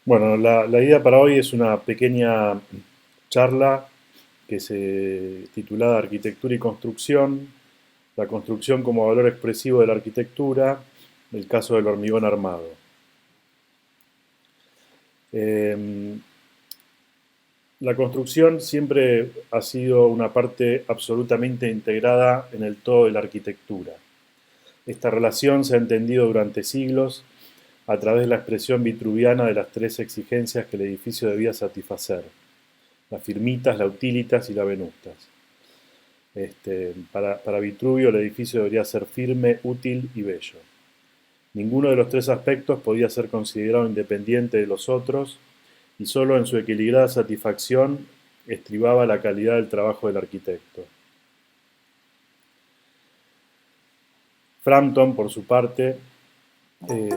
Bueno, la idea para hoy es una pequeña charla que se titulada Arquitectura y Construcción, la construcción como valor expresivo de la arquitectura, el caso del hormigón armado. Eh, la construcción siempre ha sido una parte absolutamente integrada en el todo de la arquitectura. Esta relación se ha entendido durante siglos a través de la expresión vitruviana de las tres exigencias que el edificio debía satisfacer: la firmitas, la utilitas y la venustas. Para Vitruvio el edificio debería ser firme, útil y bello. Ninguno de los tres aspectos podía ser considerado independiente de los otros y solo en su equilibrada satisfacción estribaba la calidad del trabajo del arquitecto. Frampton, por su parte, eh,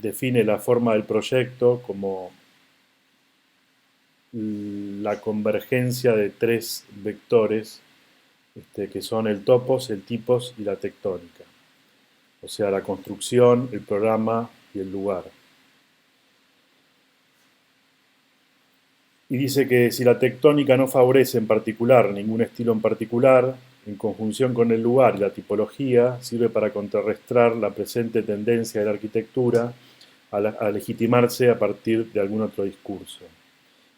define la forma del proyecto como la convergencia de tres vectores que son el topos, el tipos y la tectónica. O sea, la construcción, el programa y el lugar. Y dice que si la tectónica no favorece en particular ningún estilo en particular, en conjunción con el lugar y la tipología, sirve para contrarrestar la presente tendencia de la arquitectura a legitimarse a partir de algún otro discurso.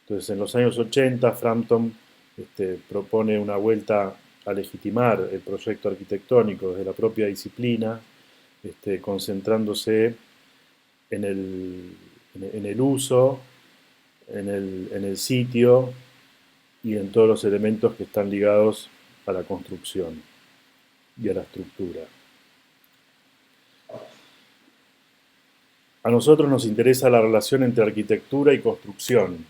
Entonces, en los años 80, Frampton propone una vuelta a legitimar el proyecto arquitectónico desde la propia disciplina, concentrándose en el uso, en el sitio y en todos los elementos que están ligados a la construcción y a la estructura. A nosotros nos interesa la relación entre arquitectura y construcción,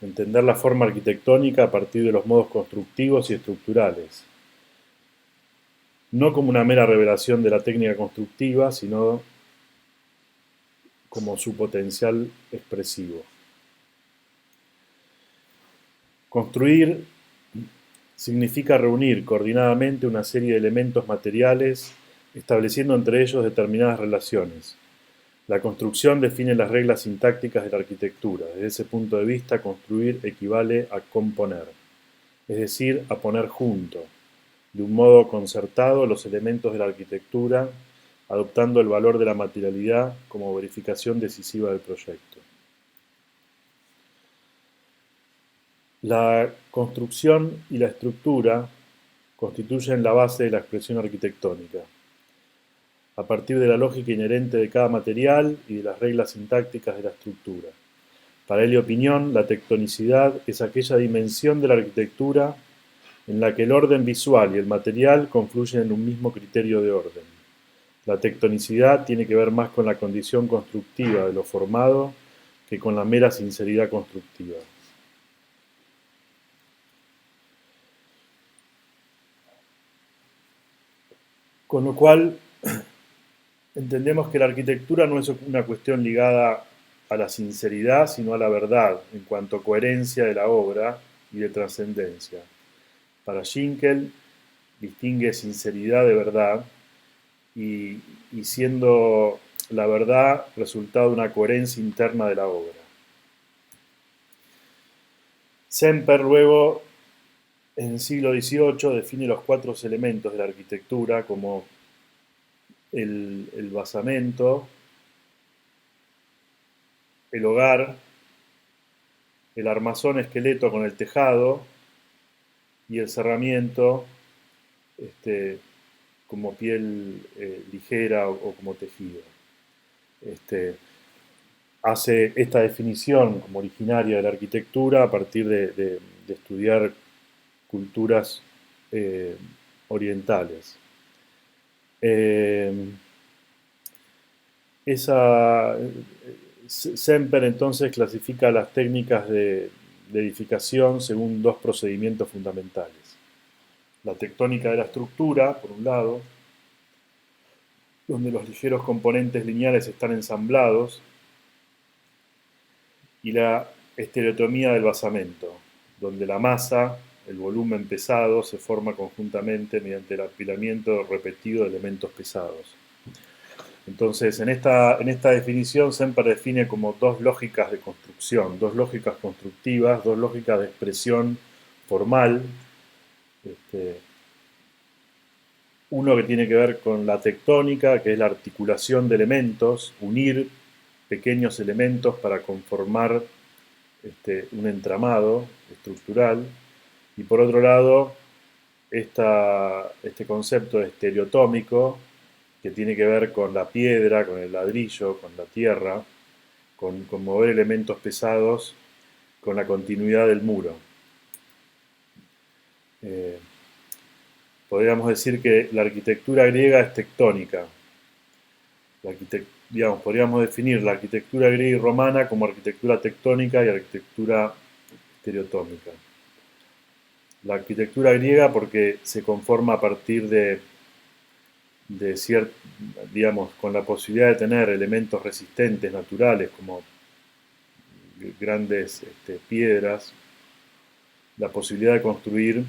entender la forma arquitectónica a partir de los modos constructivos y estructurales, no como una mera revelación de la técnica constructiva, sino como su potencial expresivo. Construir significa reunir coordinadamente una serie de elementos materiales, estableciendo entre ellos determinadas relaciones. La construcción define las reglas sintácticas de la arquitectura. Desde ese punto de vista, construir equivale a componer, es decir, a poner junto, de un modo concertado, los elementos de la arquitectura, adoptando el valor de la materialidad como verificación decisiva del proyecto. La construcción y la estructura constituyen la base de la expresión arquitectónica, a partir de la lógica inherente de cada material y de las reglas sintácticas de la estructura. Para Elio Piñón, la tectonicidad es aquella dimensión de la arquitectura en la que el orden visual y el material confluyen en un mismo criterio de orden. La tectonicidad tiene que ver más con la condición constructiva de lo formado que con la mera sinceridad constructiva. Con lo cual, entendemos que la arquitectura no es una cuestión ligada a la sinceridad, sino a la verdad, en cuanto a coherencia de la obra y de trascendencia. Para Schinkel, distingue sinceridad de verdad y siendo la verdad resultado de una coherencia interna de la obra. Semper luego, en el siglo XVIII, define los cuatro elementos de la arquitectura como el basamento, el hogar, el armazón esqueleto con el tejado y el cerramiento como piel ligera o como tejido. Hace esta definición como originaria de la arquitectura a partir de estudiar culturas orientales. Semper entonces clasifica las técnicas de edificación según dos procedimientos fundamentales. La tectónica de la estructura, por un lado, donde los ligeros componentes lineales están ensamblados, y la estereotomía del basamento, donde la masa, el volumen pesado, se forma conjuntamente mediante el apilamiento repetido de elementos pesados. Entonces, en esta definición, Semper define como dos lógicas de construcción, dos lógicas constructivas, dos lógicas de expresión formal. Este, uno que tiene que ver con la tectónica, que es la articulación de elementos, unir pequeños elementos para conformar un entramado estructural. Y por otro lado, este concepto estereotómico, que tiene que ver con la piedra, con el ladrillo, con la tierra, con mover elementos pesados, con la continuidad del muro. Eh, Podríamos decir que la arquitectura griega es tectónica. Podríamos definir la arquitectura griega y romana como arquitectura tectónica y arquitectura estereotómica. La arquitectura griega porque se conforma a partir de con la posibilidad de tener elementos resistentes naturales como grandes piedras, la posibilidad de construir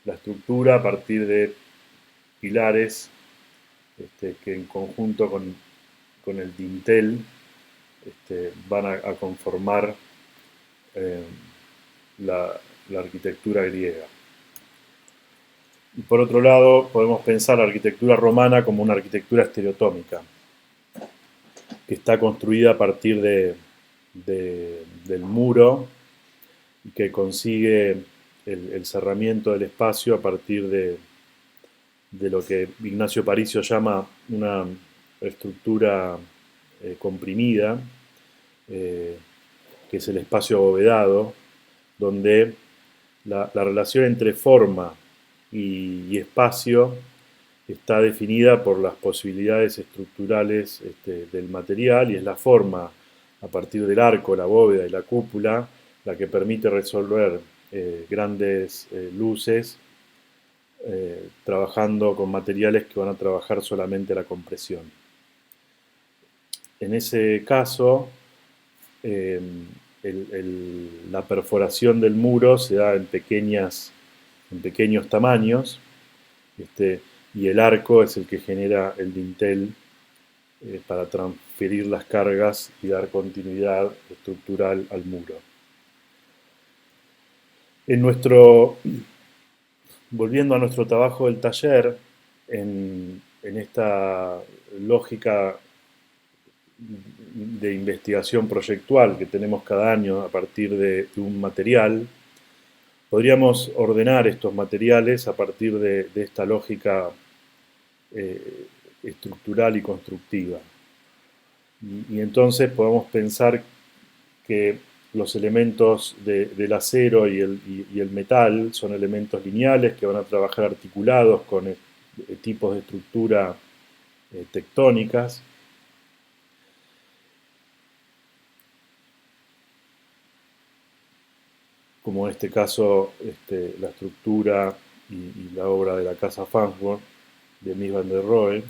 la estructura a partir de pilares que en conjunto con el dintel van a conformar eh, la arquitectura griega. Y por otro lado, podemos pensar la arquitectura romana como una arquitectura estereotómica, que está construida a partir del muro y que consigue el cerramiento del espacio a partir de lo que Ignacio Paricio llama una estructura comprimida, que es el espacio abovedado, donde la relación entre forma y espacio está definida por las posibilidades estructurales del material, y es la forma a partir del arco, la bóveda y la cúpula la que permite resolver grandes luces trabajando con materiales que van a trabajar solamente la compresión. En ese caso, eh, la perforación del muro se da en pequeños tamaños, y el arco es el que genera el dintel para transferir las cargas y dar continuidad estructural al muro. Volviendo a nuestro trabajo del taller, en esta lógica de investigación proyectual que tenemos cada año a partir de un material, podríamos ordenar estos materiales a partir de esta lógica estructural y constructiva. Y entonces podemos pensar que los elementos del acero y el metal son elementos lineales que van a trabajar articulados con tipos de estructura tectónicas. Como en este caso la estructura y la obra de la casa Farnsworth de Mies van der Rohe,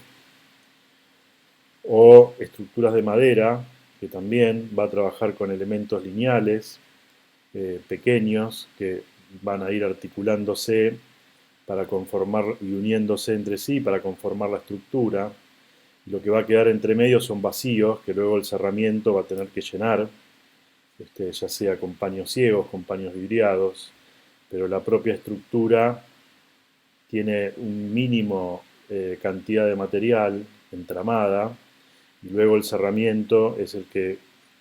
o estructuras de madera, que también va a trabajar con elementos lineales pequeños que van a ir articulándose para conformar y uniéndose entre sí para conformar la estructura. Y lo que va a quedar entre medio son vacíos que luego el cerramiento va a tener que llenar, ya sea con paños ciegos, con paños vidriados, pero la propia estructura tiene un mínimo cantidad de material entramada, y luego el cerramiento es el que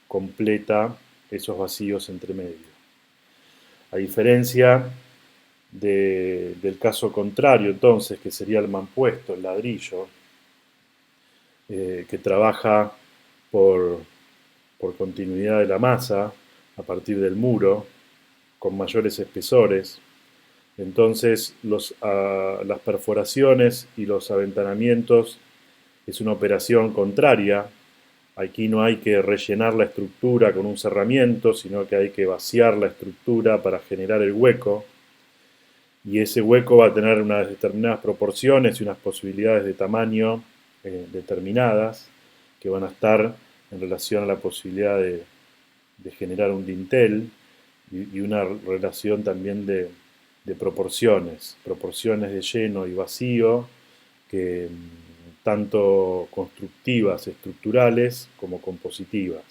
completa esos vacíos entre medio. A diferencia del caso contrario, entonces, que sería el mampuesto, el ladrillo, que trabaja por continuidad de la masa a partir del muro, con mayores espesores. Entonces, las perforaciones y los aventanamientos es una operación contraria. Aquí no hay que rellenar la estructura con un cerramiento, sino que hay que vaciar la estructura para generar el hueco. Y ese hueco va a tener unas determinadas proporciones y unas posibilidades de tamaño determinadas, que van a estar en relación a la posibilidad de generar un dintel, y una relación también de proporciones de lleno y vacío, que tanto constructivas, estructurales, como compositivas.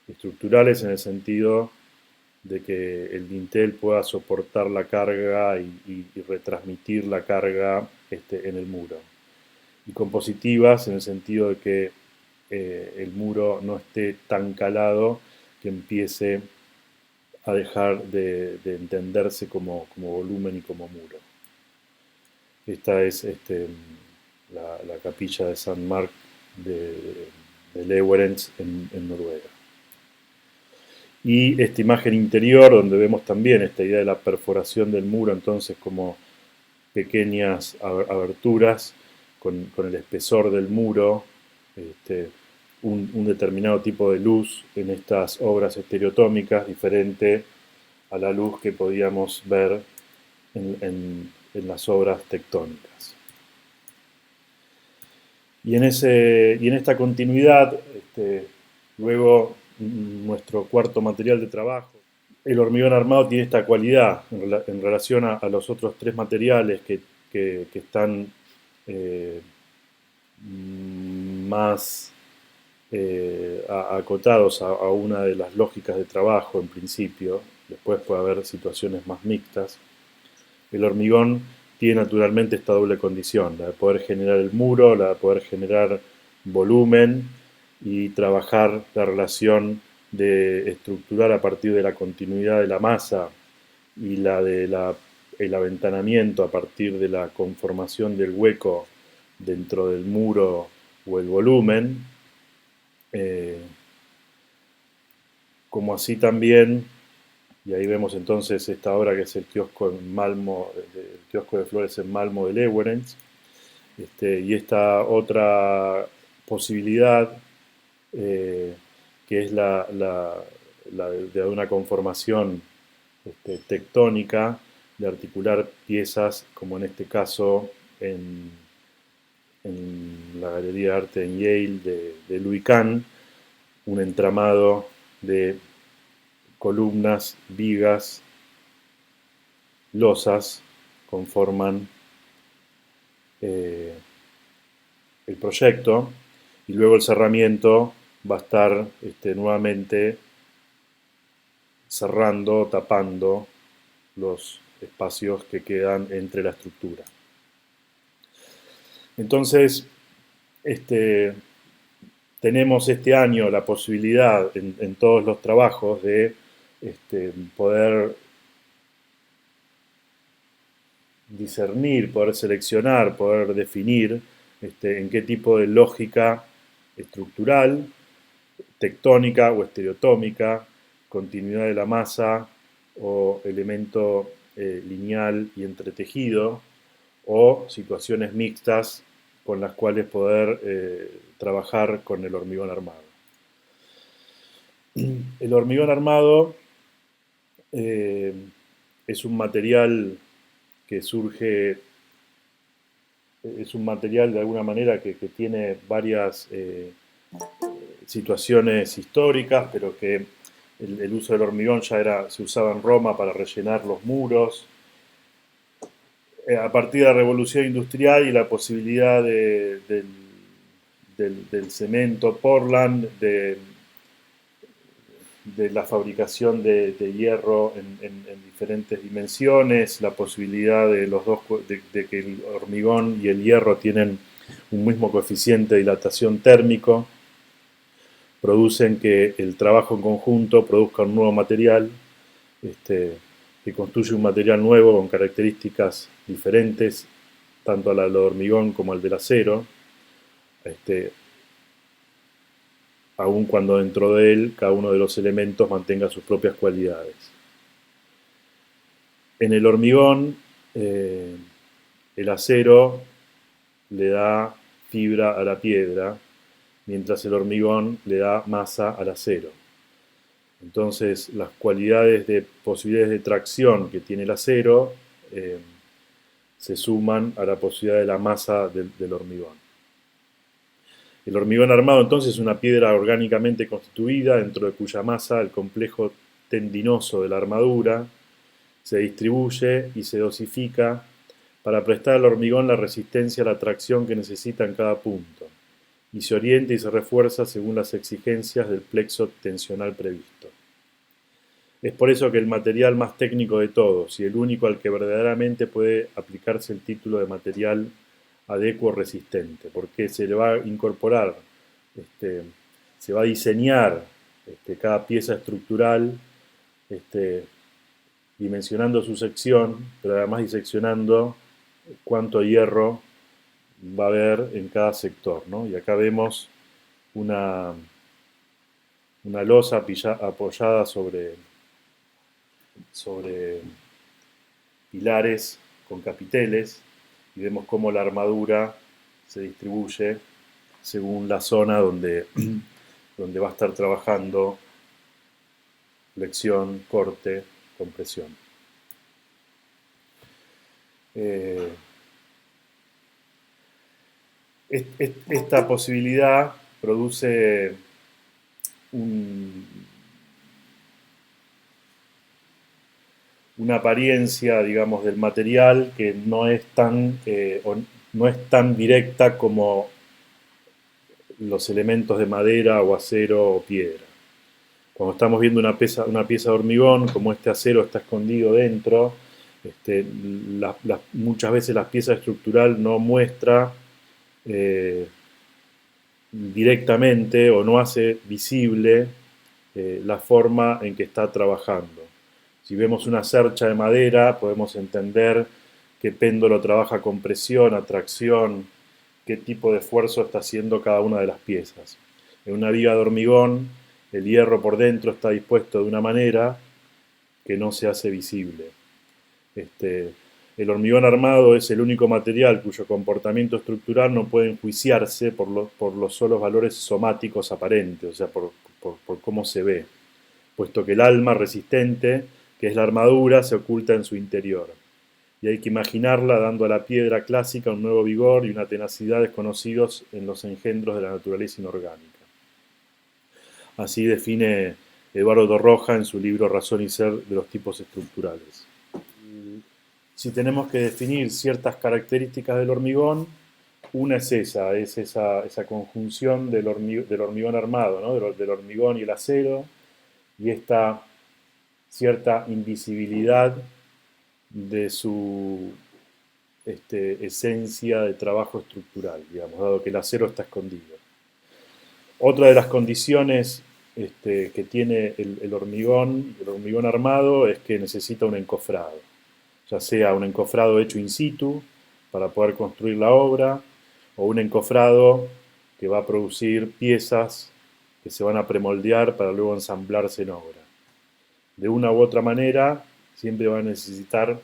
Estructurales en el sentido de que el dintel pueda soportar la carga y retransmitir la carga en el muro. Y compositivas en el sentido de que el muro no esté tan calado que empiece a dejar de entenderse como volumen y como muro. Esta es la capilla de San Marc de Lewerentz en Noruega. Y esta imagen interior, donde vemos también esta idea de la perforación del muro, entonces como pequeñas aberturas con el espesor del muro, un determinado tipo de luz en estas obras estereotómicas, diferente a la luz que podíamos ver en las obras tectónicas. Y en esta continuidad, luego nuestro cuarto material de trabajo, el hormigón armado tiene esta cualidad en relación a los otros tres materiales que están más acotados a una de las lógicas de trabajo en principio. Después puede haber situaciones más mixtas. El hormigón tiene naturalmente esta doble condición, la de poder generar el muro, la de poder generar volumen y trabajar la relación de estructurar a partir de la continuidad de la masa y la de el aventanamiento a partir de la conformación del hueco dentro del muro o el volumen, como así también. Y ahí vemos entonces esta obra que es el kiosco, el kiosco de flores en Malmo de Lewerentz. Y esta otra posibilidad, que es la de una conformación tectónica, de articular piezas, como en este caso en la Galería de Arte en Yale de Louis Kahn, un entramado de columnas, vigas, losas conforman el proyecto, y luego el cerramiento va a estar nuevamente cerrando, tapando los espacios que quedan entre la estructura. Entonces, tenemos este año la posibilidad en todos los trabajos de poder discernir, poder seleccionar, poder definir en qué tipo de lógica estructural, tectónica o estereotómica, continuidad de la masa o elemento lineal y entretejido, o situaciones mixtas con las cuales poder trabajar con el hormigón armado. El hormigón armado es un material que surge, es un material de alguna manera que tiene varias situaciones históricas, pero que el uso del hormigón ya se usaba en Roma para rellenar los muros. A partir de la revolución industrial y la posibilidad del cemento Portland, de la fabricación de hierro en diferentes dimensiones, la posibilidad de que el hormigón y el hierro tienen un mismo coeficiente de dilatación térmico, producen que el trabajo en conjunto produzca un nuevo material, que construye un material nuevo con características diferentes, tanto al del hormigón como al del acero, aun cuando dentro de él cada uno de los elementos mantenga sus propias cualidades. En el hormigón, el acero le da fibra a la piedra, mientras el hormigón le da masa al acero. Entonces, las posibilidades de tracción que tiene el acero se suman a la posibilidad de la masa del hormigón. El hormigón armado entonces es una piedra orgánicamente constituida, dentro de cuya masa el complejo tendinoso de la armadura se distribuye y se dosifica para prestar al hormigón la resistencia a la tracción que necesita en cada punto, y se orienta y se refuerza según las exigencias del plexo tensional previsto. Es por eso que el material más técnico de todos y el único al que verdaderamente puede aplicarse el título de material adecuo resistente, porque se le va a incorporar, se va a diseñar cada pieza estructural, dimensionando su sección, pero además diseccionando cuánto hierro va a haber en cada sector, ¿no? Y acá vemos una losa apoyada sobre pilares con capiteles, y vemos cómo la armadura se distribuye según la zona donde, donde va a estar trabajando flexión, corte, compresión. Esta posibilidad produce una apariencia, digamos, del material que no es tan directa como los elementos de madera o acero o piedra. Cuando estamos viendo una pieza de hormigón, como este acero está escondido dentro, muchas veces la pieza estructural no muestra directamente o no hace visible la forma en que está trabajando. Si vemos una cercha de madera, podemos entender qué péndulo trabaja con presión, atracción, qué tipo de esfuerzo está haciendo cada una de las piezas. En una viga de hormigón, el hierro por dentro está dispuesto de una manera que no se hace visible. El hormigón armado es el único material cuyo comportamiento estructural no puede enjuiciarse por los solos valores somáticos aparentes, o sea, por cómo se ve, puesto que el alma resistente, que es la armadura, se oculta en su interior. Y hay que imaginarla dando a la piedra clásica un nuevo vigor y una tenacidad desconocidos en los engendros de la naturaleza inorgánica. Así define Eduardo Torroja en su libro Razón y Ser de los tipos estructurales. Si tenemos que definir ciertas características del hormigón, una es esa conjunción del hormigón armado, ¿no? del hormigón y el acero, y esta cierta invisibilidad de su esencia de trabajo estructural, digamos, dado que el acero está escondido. Otra de las condiciones que tiene el hormigón armado es que necesita un encofrado, ya sea un encofrado hecho in situ para poder construir la obra, o un encofrado que va a producir piezas que se van a premoldear para luego ensamblarse en obra. De una u otra manera, siempre va a necesitar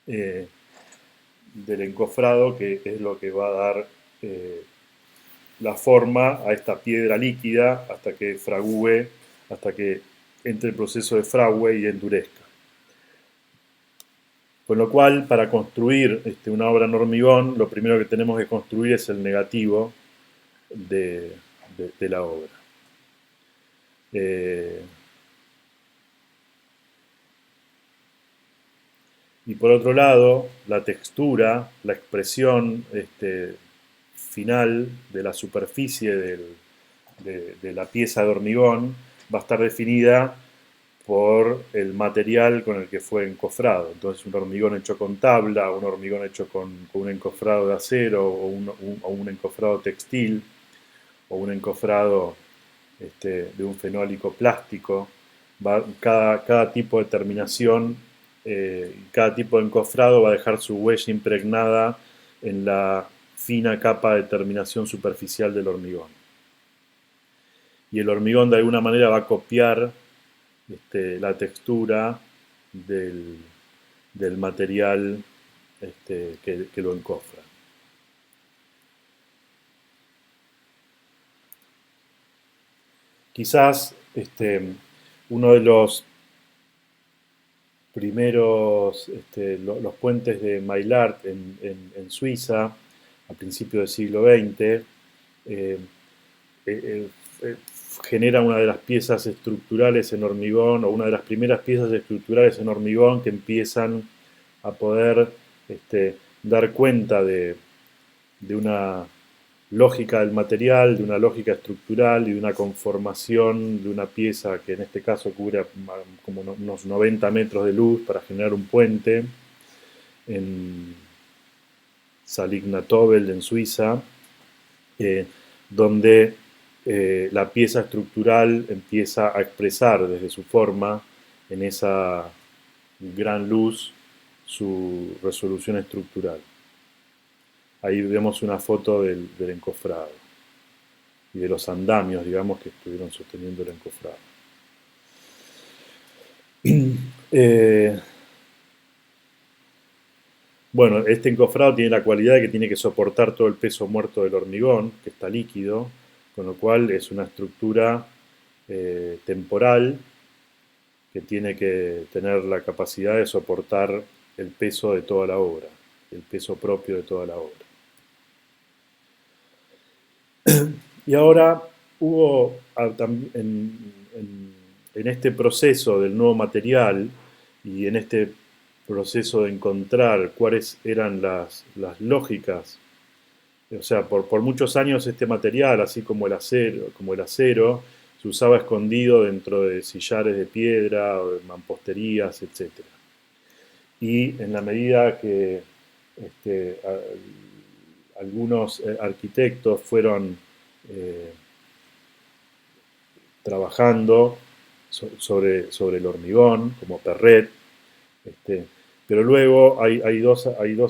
del encofrado, que es lo que va a dar la forma a esta piedra líquida hasta que fragúe, hasta que entre el proceso de fragüe y endurezca. Con lo cual, para construir una obra en hormigón, lo primero que tenemos que construir es el negativo de la obra. Y por otro lado, la textura, la expresión final de la superficie de la pieza de hormigón va a estar definida por el material con el que fue encofrado. Entonces, un hormigón hecho con tabla, un hormigón hecho con un encofrado de acero, o un encofrado textil, o un encofrado de un fenólico plástico. Cada tipo de terminación, cada tipo de encofrado va a dejar su huella impregnada en la fina capa de terminación superficial del hormigón. Y el hormigón de alguna manera va a copiar la textura del material que lo encofra. Quizás uno de los primeros, los puentes de Maillard en Suiza, a principios del siglo XX, genera una de las piezas estructurales en hormigón, o una de las primeras piezas estructurales en hormigón que empiezan a poder dar cuenta de una lógica del material, de una lógica estructural y de una conformación de una pieza que en este caso cubre como unos 90 metros de luz para generar un puente en Salignatobel, en Suiza, donde la pieza estructural empieza a expresar desde su forma, en esa gran luz, su resolución estructural. Ahí vemos una foto del encofrado y de los andamios, digamos, que estuvieron sosteniendo el encofrado. Bueno, este encofrado tiene la cualidad de que tiene que soportar todo el peso muerto del hormigón, que está líquido, con lo cual es una estructura temporal que tiene que tener la capacidad de soportar el peso de toda la obra, el peso propio de toda la obra. Y ahora hubo en este proceso del nuevo material y en este proceso de encontrar cuáles eran las lógicas, o sea, por muchos años este material, así como el acero, se usaba escondido dentro de sillares de piedra, o de mamposterías, etc. Y en la medida que algunos arquitectos fueron trabajando sobre el hormigón, como Perret, pero luego hay dos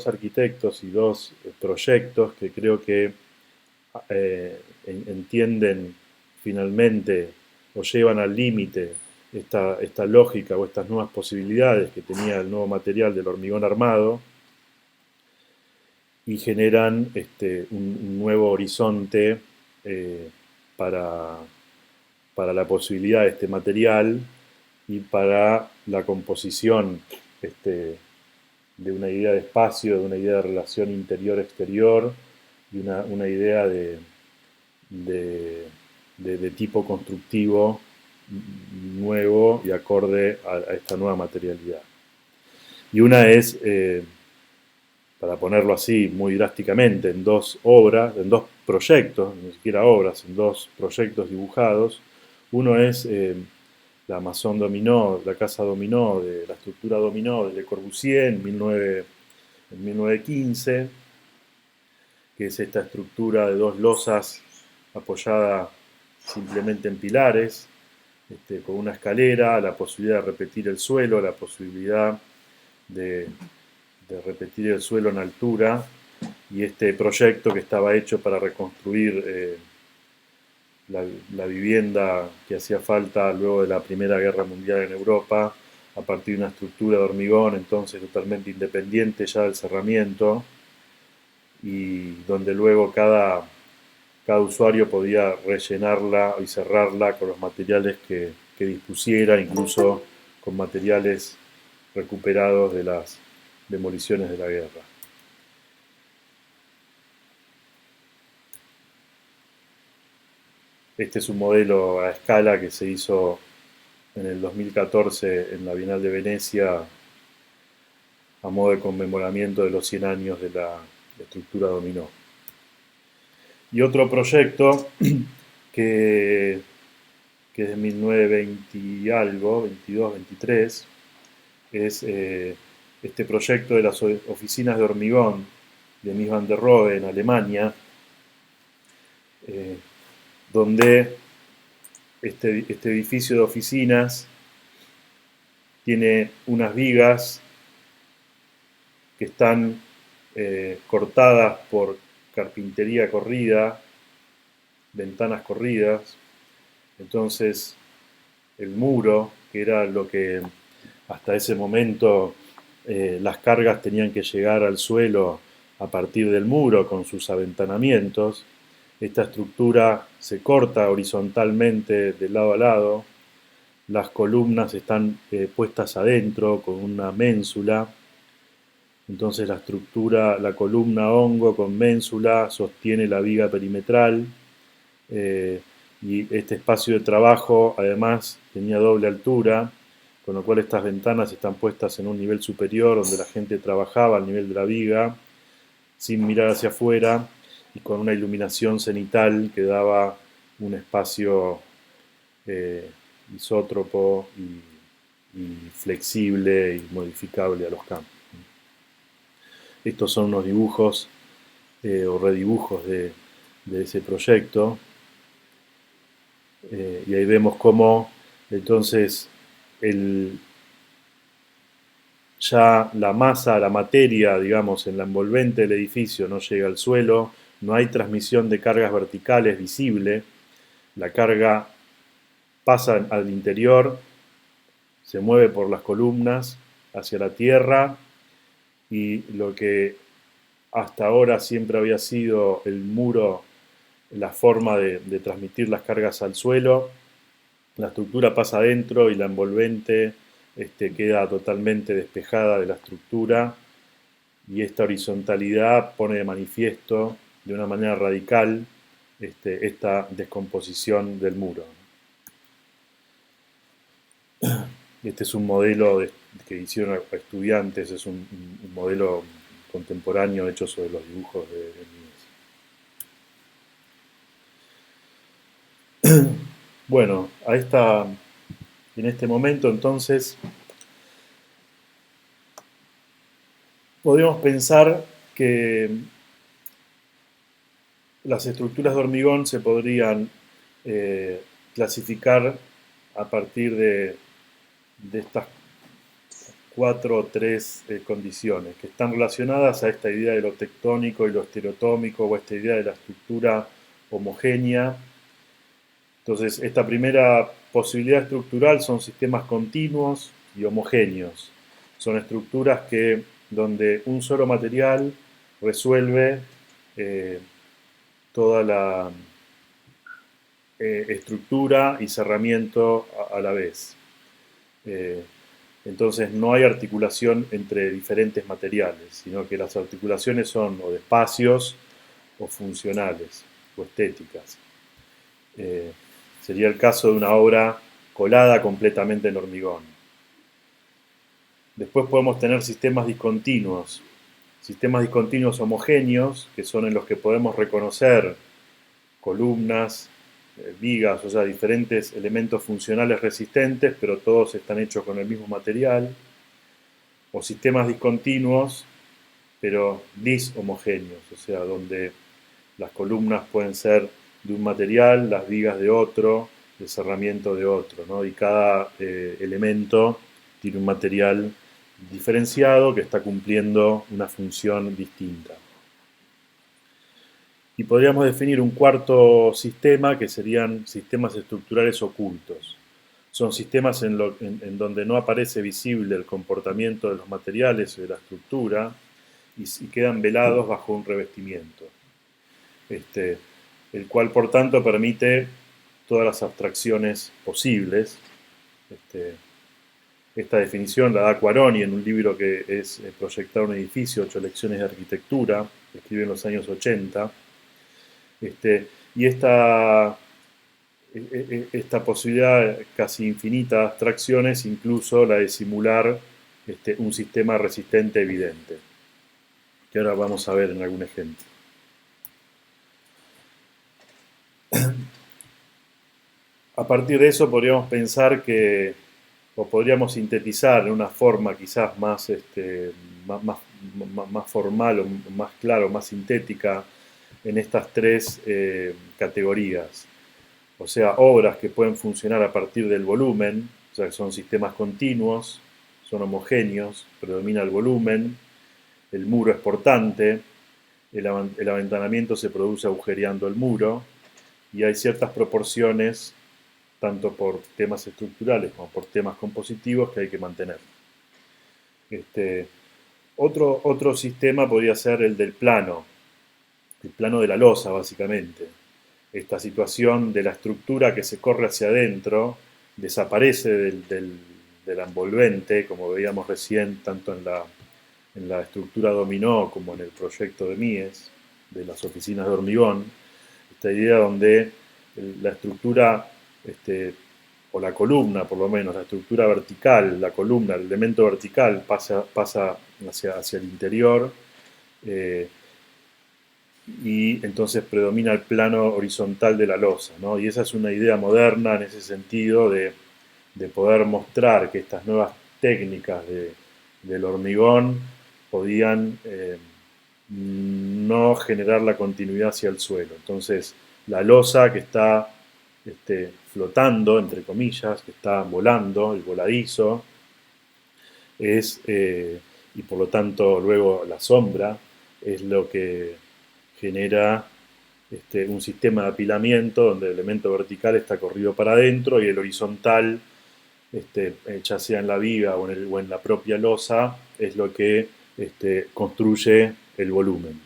arquitectos y dos proyectos que creo que entienden finalmente o llevan al límite esta lógica o estas nuevas posibilidades que tenía el nuevo material del hormigón armado y generan un nuevo horizonte para la posibilidad de este material y para la composición de una idea de espacio, de una idea de relación interior-exterior y una idea de tipo constructivo nuevo y acorde a esta nueva materialidad. Y una es, para ponerlo así muy drásticamente, en dos obras, en dos proyectos, ni siquiera obras, en dos proyectos dibujados. Uno es la Maison Dominó, la casa dominó, de la estructura dominó de Le Corbusier en 1915, que es esta estructura de dos losas apoyada simplemente en pilares, con una escalera, la posibilidad de repetir el suelo, la posibilidad de repetir el suelo en altura, y este proyecto que estaba hecho para reconstruir la vivienda que hacía falta luego de la Primera Guerra Mundial en Europa, a partir de una estructura de hormigón, entonces totalmente independiente ya del cerramiento, y donde luego cada usuario podía rellenarla y cerrarla con los materiales que dispusiera, incluso con materiales recuperados de las demoliciones de la guerra. Este es un modelo a escala que se hizo en el 2014 en la Bienal de Venecia a modo de conmemoramiento de los 100 años de la estructura dominó. Y otro proyecto que es de 1920 y algo, 22, 23, es este proyecto de las oficinas de hormigón de Mies van der Rohe en Alemania, donde este edificio de oficinas tiene unas vigas que están cortadas por carpintería corrida, ventanas corridas. Entonces el muro, que era lo que hasta ese momento las cargas tenían que llegar al suelo a partir del muro con sus aventanamientos, esta estructura se corta horizontalmente de lado a lado, las columnas están puestas adentro con una ménsula, entonces la estructura, la columna hongo con ménsula sostiene la viga perimetral, y este espacio de trabajo además tenía doble altura, con lo cual estas ventanas están puestas en un nivel superior donde la gente trabajaba al nivel de la viga, sin mirar hacia afuera y con una iluminación cenital que daba un espacio isótropo y flexible y modificable a los campos. Estos son unos dibujos o redibujos de ese proyecto. Y ahí vemos cómo entonces ya la masa, la materia, digamos, en la envolvente del edificio no llega al suelo, no hay transmisión de cargas verticales visible, la carga pasa al interior, se mueve por las columnas hacia la tierra y lo que hasta ahora siempre había sido el muro, la forma de transmitir las cargas al suelo, la estructura pasa adentro y la envolvente queda totalmente despejada de la estructura y esta horizontalidad pone de manifiesto de una manera radical esta descomposición del muro. Este es un modelo que hicieron a estudiantes, es un modelo contemporáneo hecho sobre los dibujos de Mies. Bueno, en este momento entonces podemos pensar que las estructuras de hormigón se podrían clasificar a partir de estas 4 o 3 condiciones que están relacionadas a esta idea de lo tectónico y lo estereotómico o esta idea de la estructura homogénea. Entonces, esta primera posibilidad estructural son sistemas continuos y homogéneos. Son estructuras donde un solo material resuelve toda la estructura y cerramiento a la vez. Entonces no hay articulación entre diferentes materiales, sino que las articulaciones son o de espacios o funcionales o estéticas. Sería el caso de una obra colada completamente en hormigón. Después podemos tener sistemas discontinuos homogéneos, que son en los que podemos reconocer columnas, vigas, o sea, diferentes elementos funcionales resistentes, pero todos están hechos con el mismo material, o sistemas discontinuos, pero dishomogéneos, o sea, donde las columnas pueden ser de un material, las vigas de otro, el cerramiento de otro, ¿no? Y cada elemento tiene un material diferenciado que está cumpliendo una función distinta. Y podríamos definir un cuarto sistema que serían sistemas estructurales ocultos. Son sistemas en donde no aparece visible el comportamiento de los materiales o de la estructura y quedan velados bajo un revestimiento. El cual, por tanto, permite todas las abstracciones posibles. Esta definición la da Quaroni en un libro que es Proyectar un edificio, 8 lecciones de arquitectura, que escribe en los años 80. Y esta posibilidad casi infinita de abstracciones, incluso la de simular un sistema resistente evidente, que ahora vamos a ver en algún ejemplo. A partir de eso podríamos pensar o podríamos sintetizar en una forma quizás más formal, o más claro, más sintética, en estas 3 categorías. O sea, obras que pueden funcionar a partir del volumen, o sea, que son sistemas continuos, son homogéneos, predomina el volumen, el muro es portante, el aventanamiento se produce agujereando el muro, y hay ciertas proporciones, tanto por temas estructurales como por temas compositivos, que hay que mantener. Otro sistema podría ser el del plano, el plano de la losa, básicamente. Esta situación de la estructura que se corre hacia adentro, desaparece de la envolvente, como veíamos recién, tanto en la estructura dominó como en el proyecto de Mies, de las oficinas de hormigón. Esta idea donde la estructura o la columna por lo menos, la estructura vertical, la columna, el elemento vertical pasa hacia el interior, y entonces predomina el plano horizontal de la losa, ¿no? Y esa es una idea moderna en ese sentido de poder mostrar que estas nuevas técnicas del hormigón podían no generar la continuidad hacia el suelo. Entonces, la losa que está flotando, entre comillas, que está volando, el voladizo, y por lo tanto luego la sombra, es lo que genera un sistema de apilamiento donde el elemento vertical está corrido para adentro y el horizontal, ya sea en la viga o en la propia losa, es lo que construye el volumen.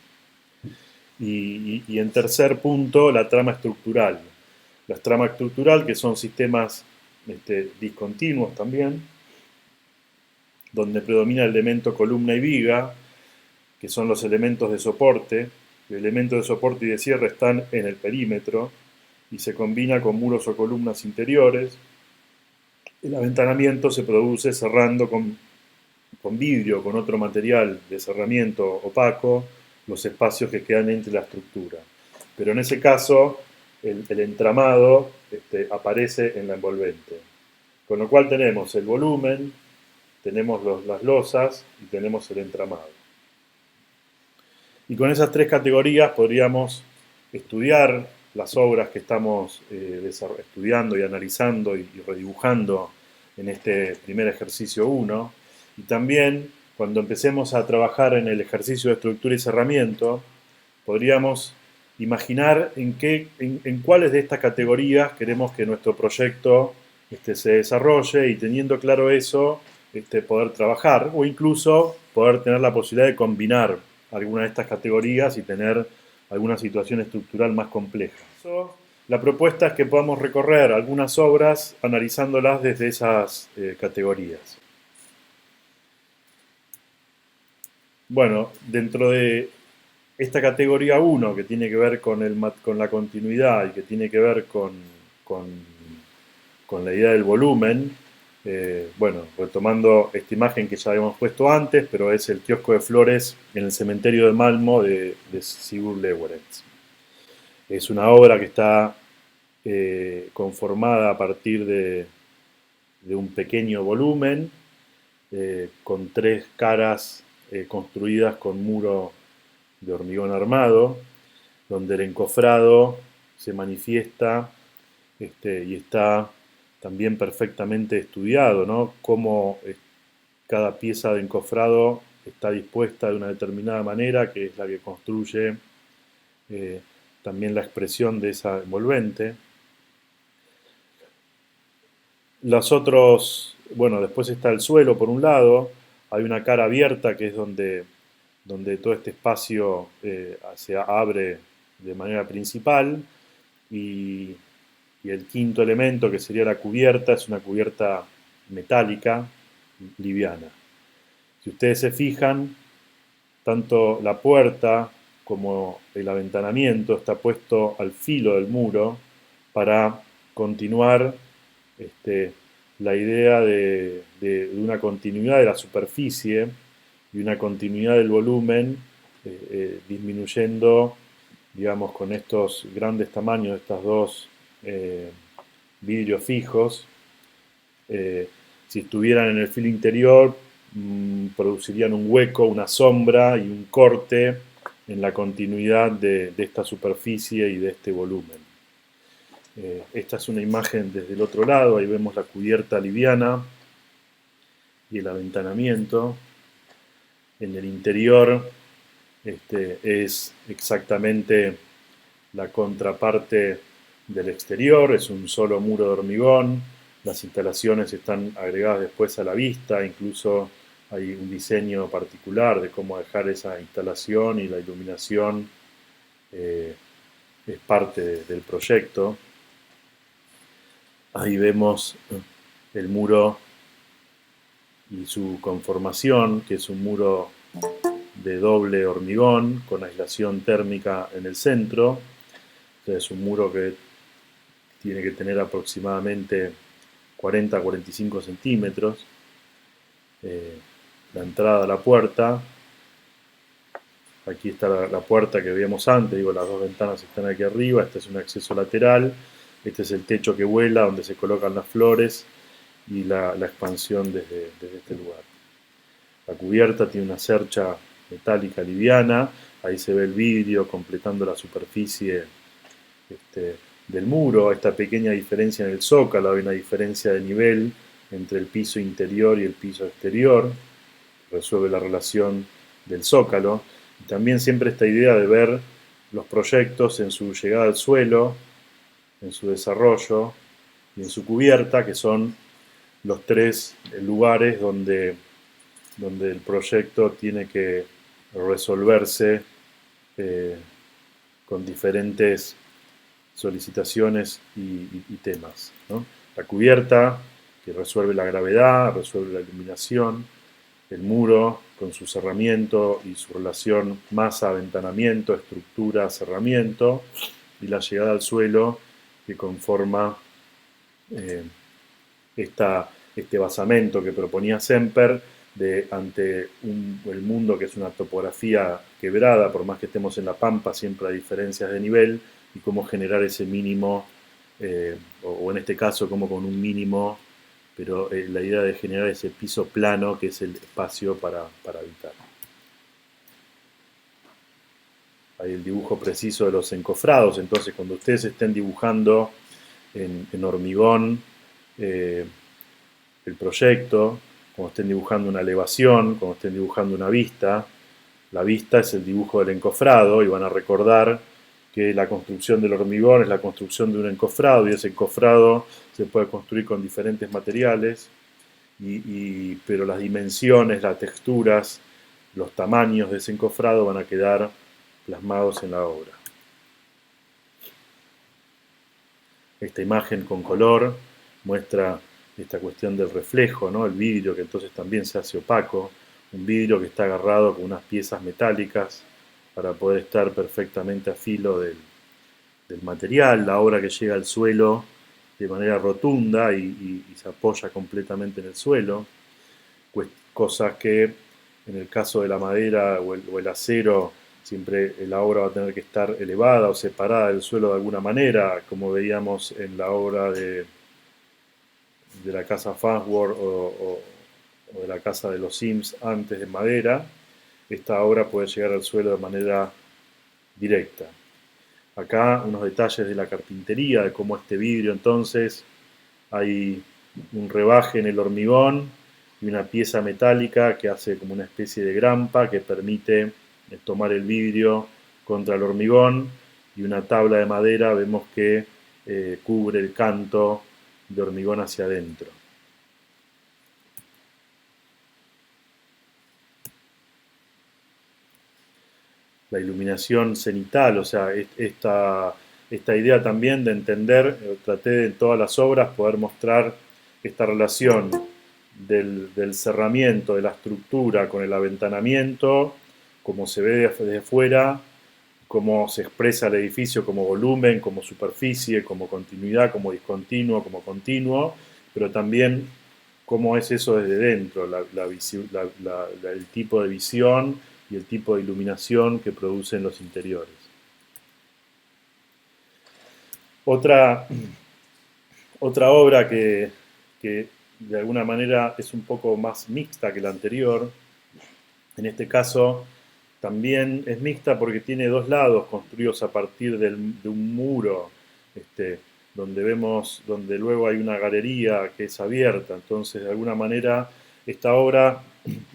Y en tercer punto, la trama estructural. La trama estructural, que son sistemas discontinuos también, donde predomina el elemento columna y viga, que son los elementos de soporte. Los elementos de soporte y de cierre están en el perímetro y se combina con muros o columnas interiores. El aventanamiento se produce cerrando con vidrio o con otro material de cerramiento opaco los espacios que quedan entre la estructura. Pero en ese caso, el entramado aparece en la envolvente. Con lo cual tenemos el volumen, tenemos las losas y tenemos el entramado. Y con esas tres categorías podríamos estudiar las obras que estamos estudiando y analizando y redibujando en este primer ejercicio 1. Y también, cuando empecemos a trabajar en el ejercicio de estructura y cerramiento, podríamos imaginar en cuáles de estas categorías queremos que nuestro proyecto se desarrolle, y teniendo claro eso, poder trabajar o incluso poder tener la posibilidad de combinar alguna de estas categorías y tener alguna situación estructural más compleja. La propuesta es que podamos recorrer algunas obras analizándolas desde esas categorías. Bueno, dentro de esta categoría 1, que tiene que ver con la continuidad y que tiene que ver con la idea del volumen, bueno, retomando esta imagen que ya habíamos puesto antes, pero es el kiosco de flores en el cementerio de Malmo de Sigurd Lewerenz. Es una obra que está conformada a partir de un pequeño volumen, con 3 caras construidas con muro de hormigón armado, donde el encofrado se manifiesta y está también perfectamente estudiado, ¿no? Cómo cada pieza de encofrado está dispuesta de una determinada manera, que es la que construye también la expresión de esa envolvente. Los otros, bueno, después está el suelo por un lado, hay una cara abierta que es donde todo este espacio se abre de manera principal, y el quinto elemento, que sería la cubierta, es una cubierta metálica liviana. Si ustedes se fijan, tanto la puerta como el aventanamiento está puesto al filo del muro para continuar la idea de una continuidad de la superficie y una continuidad del volumen, disminuyendo, digamos, con estos grandes tamaños de estas dos vidrios fijos. Si estuvieran en el filo interior, producirían un hueco, una sombra y un corte en la continuidad de esta superficie y de este volumen. Esta es una imagen desde el otro lado, ahí vemos la cubierta liviana y el aventanamiento. En el interior es exactamente la contraparte del exterior, es un solo muro de hormigón. Las instalaciones están agregadas después a la vista, incluso hay un diseño particular de cómo dejar esa instalación, y la iluminación es parte del proyecto. Ahí vemos el muro y su conformación, que es un muro de doble hormigón con aislación térmica en el centro. Es un muro que tiene que tener aproximadamente 40 a 45 centímetros. La entrada a la puerta, aquí está la puerta que veíamos antes, digo, las dos ventanas están aquí arriba, este es un acceso lateral, este es el techo que vuela, donde se colocan las flores, y la expansión desde este lugar. La cubierta tiene una cercha metálica liviana, ahí se ve el vidrio completando la superficie del muro, esta pequeña diferencia en el zócalo, hay una diferencia de nivel entre el piso interior y el piso exterior, resuelve la relación del zócalo, y también siempre esta idea de ver los proyectos en su llegada al suelo, en su desarrollo y en su cubierta, que son los tres lugares donde el proyecto tiene que resolverse con diferentes solicitaciones y temas, ¿no? La cubierta, que resuelve la gravedad, resuelve la iluminación, el muro con su cerramiento y su relación masa-aventanamiento, estructura-cerramiento, y la llegada al suelo que conforma este basamento que proponía Semper ante el mundo, que es una topografía quebrada, por más que estemos en la pampa, siempre hay diferencias de nivel, y cómo generar ese mínimo, o en este caso como con un mínimo, pero la idea de generar ese piso plano que es el espacio para habitar. Hay el dibujo preciso de los encofrados, entonces cuando ustedes estén dibujando en hormigón el proyecto, como estén dibujando una elevación, como estén dibujando una vista, la vista es el dibujo del encofrado, y van a recordar que la construcción del hormigón es la construcción de un encofrado, y ese encofrado se puede construir con diferentes materiales, pero las dimensiones, las texturas, los tamaños de ese encofrado van a quedar plasmados en la obra. Esta imagen con color muestra esta cuestión del reflejo, ¿no? El vidrio, que entonces también se hace opaco, un vidrio que está agarrado con unas piezas metálicas para poder estar perfectamente a filo del material, la obra que llega al suelo de manera rotunda y se apoya completamente en el suelo, cosas que en el caso de la madera o el acero, siempre la obra va a tener que estar elevada o separada del suelo de alguna manera, como veíamos en la obra de la casa Farnsworth o de la casa de los Sims antes de madera. Esta obra puede llegar al suelo de manera directa. Acá unos detalles de la carpintería, de cómo este vidrio entonces hay un rebaje en el hormigón y una pieza metálica que hace como una especie de grampa que permite tomar el vidrio contra el hormigón, y una tabla de madera vemos que cubre el canto de hormigón hacia adentro. La iluminación cenital, o sea, esta idea también de entender, traté de en todas las obras poder mostrar esta relación del cerramiento, de la estructura con el aventanamiento, cómo se ve desde fuera, cómo se expresa el edificio como volumen, como superficie, como continuidad, como discontinuo, como continuo, pero también cómo es eso desde dentro, el tipo de visión y el tipo de iluminación que producen los interiores. Otra obra que de alguna manera es un poco más mixta que la anterior, en este caso también es mixta porque tiene dos lados construidos a partir de un muro, donde luego hay una galería que es abierta. Entonces, de alguna manera, esta obra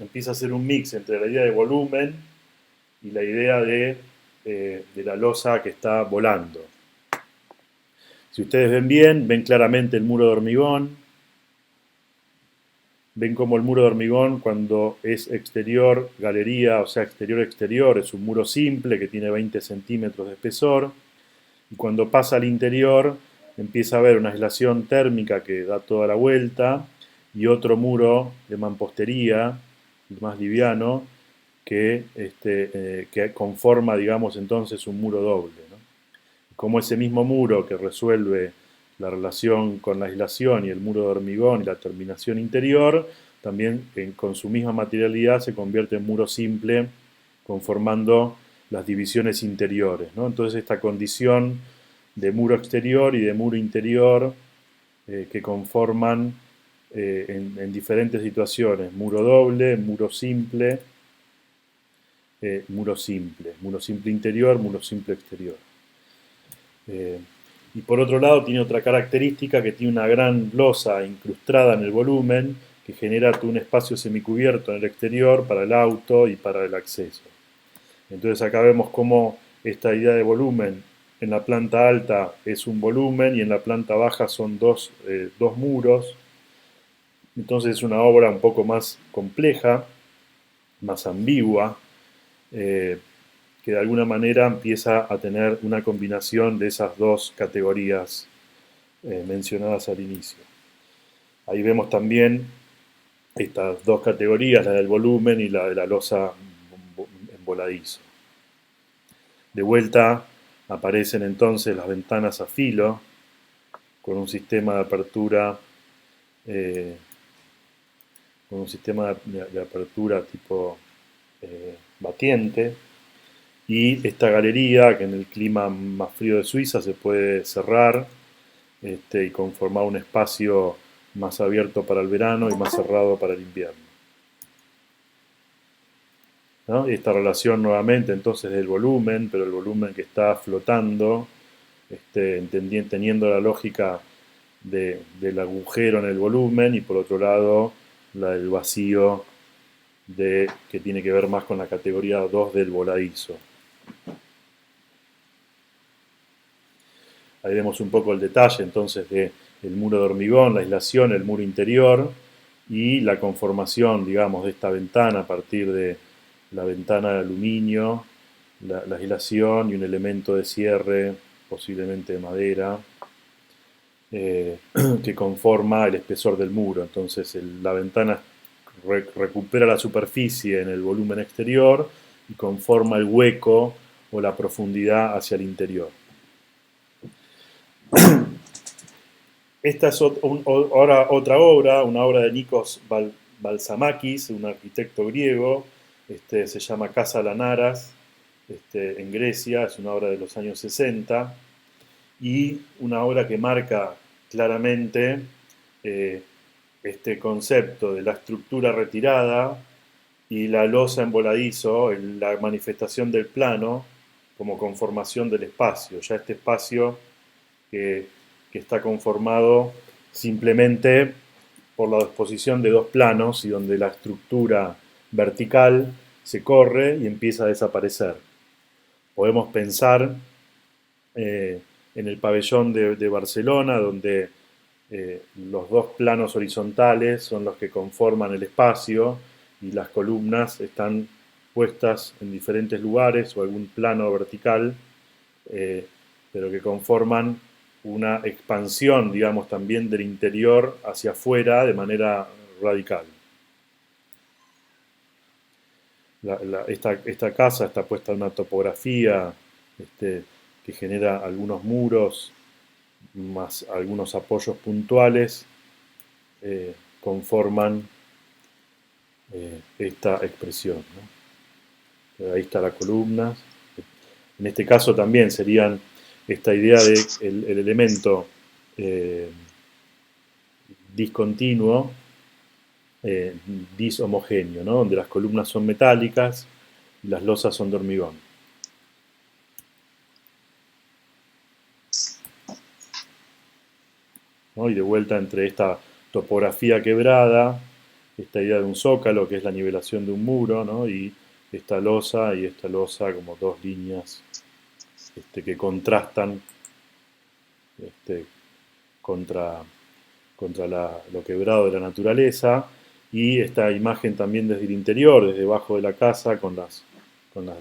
empieza a ser un mix entre la idea de volumen y la idea de la losa que está volando. Si ustedes ven bien, ven claramente el muro de hormigón. Ven como el muro de hormigón, cuando es exterior, galería, o sea, exterior-exterior, es un muro simple que tiene 20 centímetros de espesor. Y cuando pasa al interior, empieza a haber una aislación térmica que da toda la vuelta, y otro muro de mampostería, más liviano, que conforma, digamos, entonces un muro doble, ¿no? Como ese mismo muro que resuelve la relación con la aislación y el muro de hormigón y la terminación interior, también con su misma materialidad se convierte en muro simple, conformando las divisiones interiores, ¿no? Entonces esta condición de muro exterior y de muro interior que conforman en diferentes situaciones, muro doble, muro simple interior, muro simple exterior. Y por otro lado tiene otra característica que tiene una gran losa incrustada en el volumen que genera un espacio semicubierto en el exterior para el auto y para el acceso. Entonces acá vemos cómo esta idea de volumen en la planta alta es un volumen y en la planta baja son dos muros. Entonces es una obra un poco más compleja, más ambigua, que de alguna manera empieza a tener una combinación de esas dos categorías mencionadas al inicio. Ahí vemos también estas dos categorías, la del volumen y la de la losa en voladizo. De vuelta aparecen entonces las ventanas a filo, con un sistema de apertura tipo batiente, y esta galería que en el clima más frío de Suiza se puede cerrar y conformar un espacio más abierto para el verano y más cerrado para el invierno, ¿no? Y esta relación nuevamente entonces del volumen, pero el volumen que está flotando, teniendo la lógica del agujero en el volumen y por otro lado la del vacío que tiene que ver más con la categoría 2 del voladizo. Ahí vemos un poco el detalle entonces del muro de hormigón, la aislación, el muro interior y la conformación, digamos, de esta ventana a partir de la ventana de aluminio, la aislación y un elemento de cierre, posiblemente de madera, que conforma el espesor del muro. Entonces la ventana recupera la superficie en el volumen exterior y conforma el hueco o la profundidad hacia el interior. Esta es ahora otra obra, una obra de Nikos Balzamakis, un arquitecto griego, se llama Casa Lanaras, en Grecia, es una obra de los años 60, y una obra que marca claramente este concepto de la estructura retirada y la losa en voladizo, la manifestación del plano como conformación del espacio, ya este espacio que está conformado simplemente por la disposición de dos planos y donde la estructura vertical se corre y empieza a desaparecer. Podemos pensar en el pabellón de Barcelona, donde los dos planos horizontales son los que conforman el espacio y las columnas están puestas en diferentes lugares o algún plano vertical, pero que conforman una expansión, digamos, también del interior hacia afuera de manera radical. Esta casa está puesta en una topografía que genera algunos muros más algunos apoyos puntuales, conforman esta expresión, ¿no? Ahí está la columna. En este caso también serían esta idea de el elemento discontinuo, dishomogéneo, ¿no? Donde las columnas son metálicas y las losas son de hormigón. ¿No? Y de vuelta entre esta topografía quebrada, esta idea de un zócalo, que es la nivelación de un muro, ¿no? Y esta losa como dos líneas que contrastan contra lo quebrado de la naturaleza, y esta imagen también desde el interior, desde debajo de la casa, con las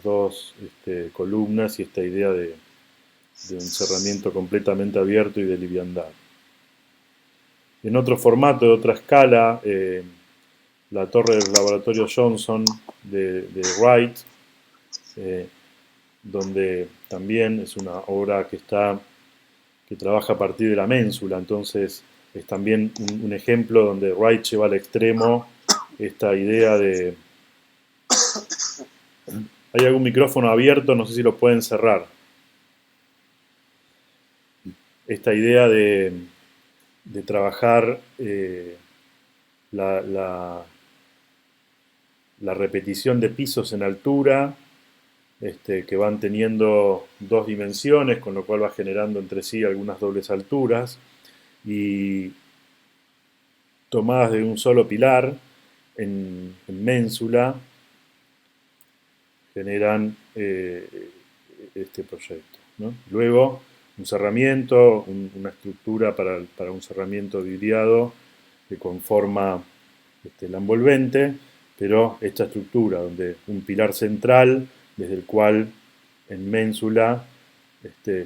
dos columnas y esta idea de un cerramiento completamente abierto y de liviandad. En otro formato, de otra escala, la torre del laboratorio Johnson de Wright, donde también es una obra que que trabaja a partir de la ménsula. Entonces es también un ejemplo donde Wright lleva al extremo esta idea de... Hay algún micrófono abierto, no sé si lo pueden cerrar. Esta idea de trabajar la repetición de pisos en altura, que van teniendo dos dimensiones, con lo cual va generando entre sí algunas dobles alturas, y tomadas de un solo pilar en ménsula, generan este proyecto, ¿no? Luego, un cerramiento, una estructura para un cerramiento vidriado que conforma la envolvente, pero esta estructura donde un pilar central desde el cual en ménsula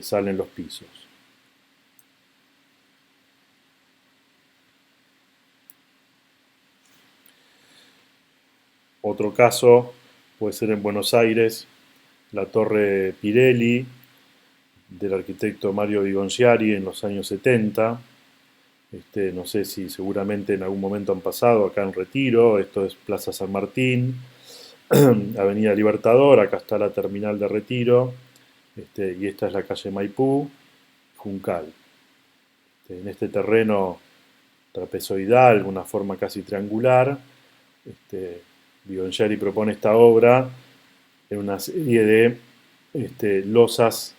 salen los pisos. Otro caso puede ser en Buenos Aires, la Torre Pirelli del arquitecto Mario Vigonchiari en los años 70. No sé si seguramente en algún momento han pasado acá en Retiro. Esto es Plaza San Martín, Avenida Libertador, acá está la terminal de Retiro, y esta es la calle Maipú, Juncal. En este terreno trapezoidal, una forma casi triangular, Vigonchiari propone esta obra en una serie de losas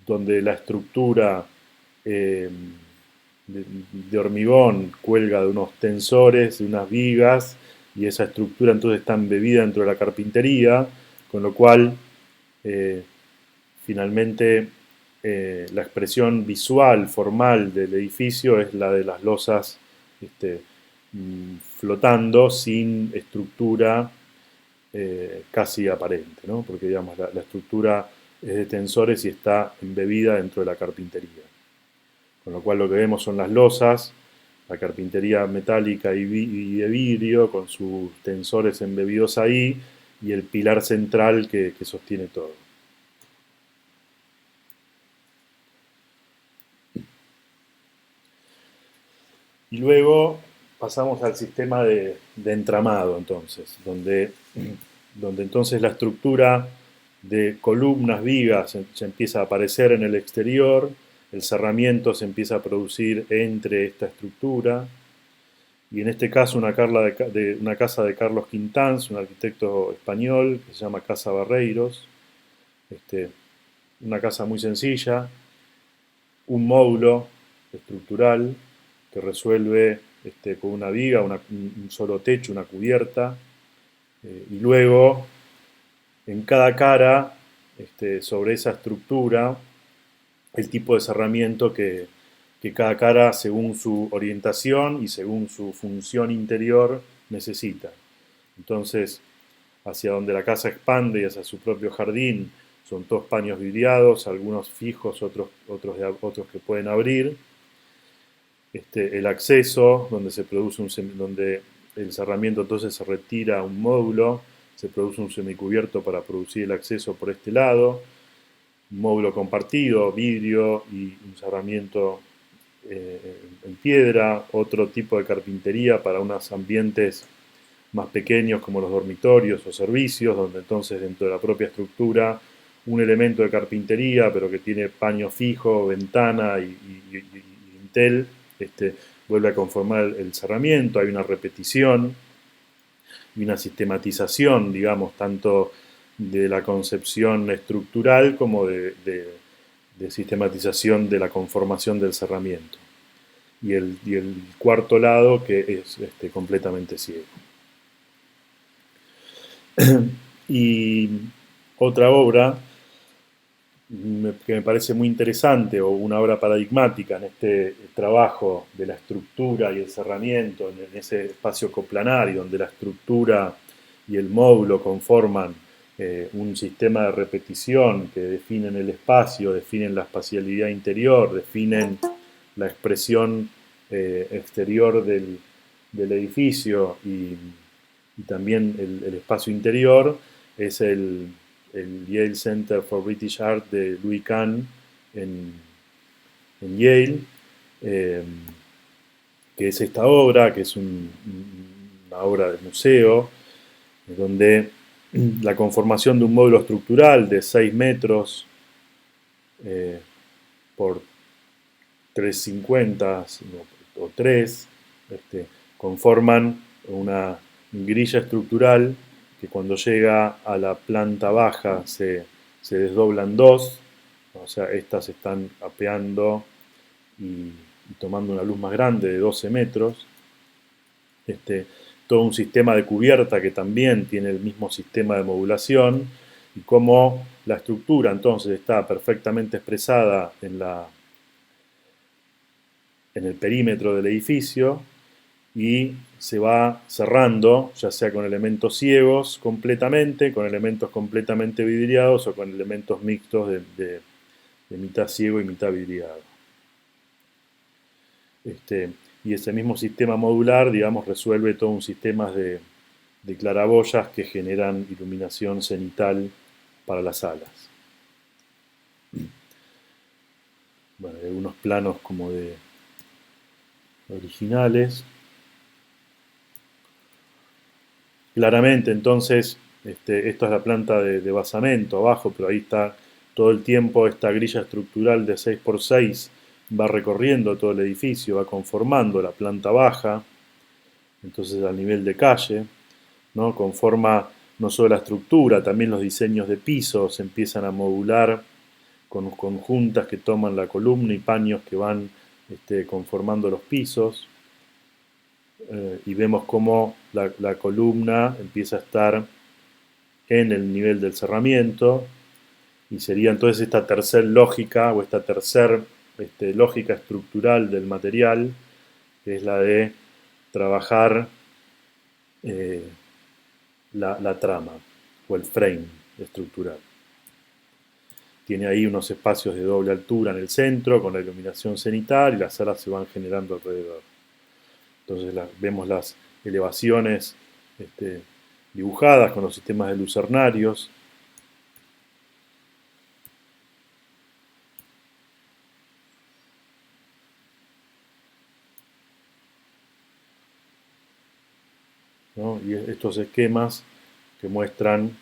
donde la estructura de hormigón cuelga de unos tensores, de unas vigas, y esa estructura entonces está embebida dentro de la carpintería, con lo cual finalmente la expresión visual, formal del edificio es la de las losas flotando sin estructura casi aparente, ¿no? Porque digamos, la estructura es de tensores y está embebida dentro de la carpintería. Con lo cual lo que vemos son las losas, la carpintería metálica y de vidrio con sus tensores embebidos ahí y el pilar central que sostiene todo. Y luego pasamos al sistema de entramado, entonces, donde entonces la estructura de columnas, vigas, se empieza a aparecer en el exterior, el cerramiento se empieza a producir entre esta estructura, y en este caso una casa de Carlos Quintanz, un arquitecto español que se llama Casa Barreiros, una casa muy sencilla, un módulo estructural que resuelve con una viga, un solo techo, una cubierta, y luego en cada cara, sobre esa estructura, el tipo de cerramiento que cada cara, según su orientación y según su función interior, necesita. Entonces, hacia donde la casa expande y hacia su propio jardín, son todos paños vidriados, algunos fijos, otros que pueden abrir. El acceso, donde el cerramiento entonces se retira a un módulo, se produce un semicubierto para producir el acceso por este lado, un módulo compartido, vidrio y un cerramiento en piedra, otro tipo de carpintería para unos ambientes más pequeños como los dormitorios o servicios, donde entonces dentro de la propia estructura un elemento de carpintería, pero que tiene paño fijo, ventana y dintel, vuelve a conformar el cerramiento, hay una repetición y una sistematización, digamos, tanto de la concepción estructural como de sistematización de la conformación del cerramiento. Y el cuarto lado que es completamente ciego. Y otra obra que me parece muy interesante, o una obra paradigmática en este trabajo de la estructura y el cerramiento, en ese espacio coplanario donde la estructura y el módulo conforman un sistema de repetición que definen el espacio, definen la espacialidad interior, definen la expresión exterior del edificio y también el espacio interior, es el el Yale Center for British Art de Louis Kahn en Yale, que es esta obra, que es una obra de museo, donde la conformación de un módulo estructural de 6 metros por 350 o 3, conforman una grilla estructural que cuando llega a la planta baja se desdobla en dos, o sea, estas están apeando y tomando una luz más grande de 12 metros. Todo un sistema de cubierta que también tiene el mismo sistema de modulación, y cómo la estructura entonces está perfectamente expresada en el perímetro del edificio y se va cerrando, ya sea con elementos ciegos completamente, con elementos completamente vidriados o con elementos mixtos de mitad ciego y mitad vidriado. Y ese mismo sistema modular, digamos, resuelve todo un sistema de claraboyas que generan iluminación cenital para las salas. Bueno, hay algunos planos como de originales. Claramente, entonces, esto es la planta de basamento abajo, pero ahí está todo el tiempo esta grilla estructural de 6x6, va recorriendo todo el edificio, va conformando la planta baja, entonces al nivel de calle, ¿no? Conforma no solo la estructura, también los diseños de pisos se empiezan a modular con juntas que toman la columna y paños que van conformando los pisos. Y vemos cómo la columna empieza a estar en el nivel del cerramiento, y sería entonces esta tercera lógica o esta tercera lógica estructural del material, que es la de trabajar la trama o el frame estructural. Tiene ahí unos espacios de doble altura en el centro con la iluminación cenital y las salas se van generando alrededor. Entonces vemos las elevaciones dibujadas con los sistemas de lucernarios. ¿No? Y estos esquemas que muestran